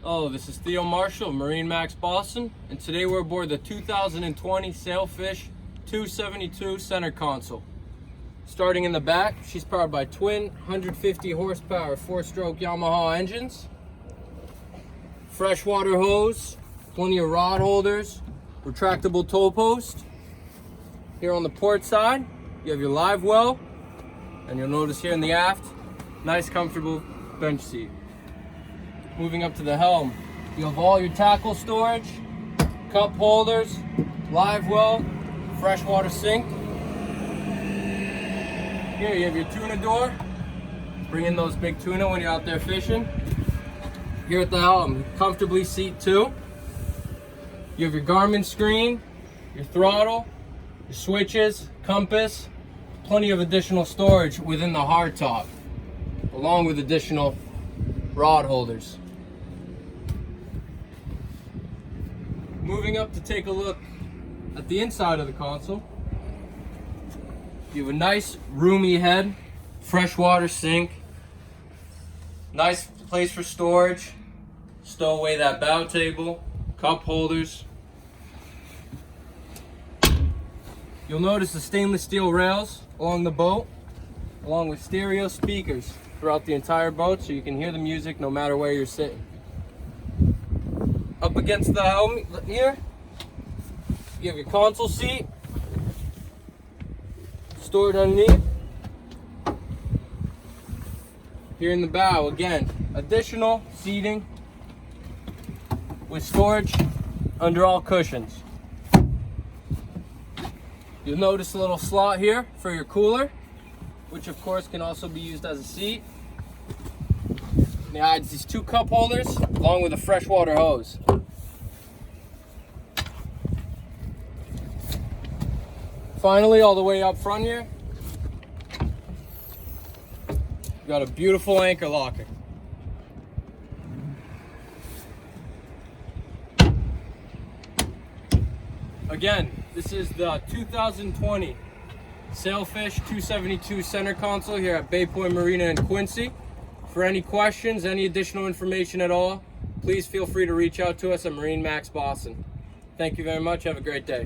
Hello, this is Theo Marshall of MarineMax Boston, and today we're aboard the 2020 Sailfish 272 center console. Starting in the back, she's powered by twin 150 horsepower 4-stroke Yamaha engines, freshwater hose, plenty of rod holders, retractable tow post. Here on the port side, you have your live well, and you'll notice here in the aft, nice comfortable bench seat. Moving up to the helm, you have all your tackle storage, cup holders, live well, freshwater sink. Here you have your tuna door. Bring in those big tuna when you're out there fishing. Here at the helm, comfortably seat two. You have your Garmin screen, your throttle, your switches, compass, plenty of additional storage within the hardtop, along with additional rod holders. Moving up to take a look at the inside of the console, you have a nice roomy head, freshwater sink, nice place for storage, stow away that bow table, cup holders. You'll notice the stainless steel rails along the boat, along with stereo speakers throughout the entire boat so you can hear the music no matter where you're sitting. Up against the helm here, you have your console seat stored underneath. Here in the bow, again, additional seating with storage under all cushions. You'll notice a little slot here for your cooler, which of course can also be used as a seat. It adds these two cup holders along with a freshwater hose. Finally, all the way up front here, you've got a beautiful anchor locker. Again, this is the 2020 Sailfish 272 center console here at Bay Point Marina in Quincy. For any questions, any additional information at all, please feel free to reach out to us at MarineMax Boston. Thank you very much. Have a great day.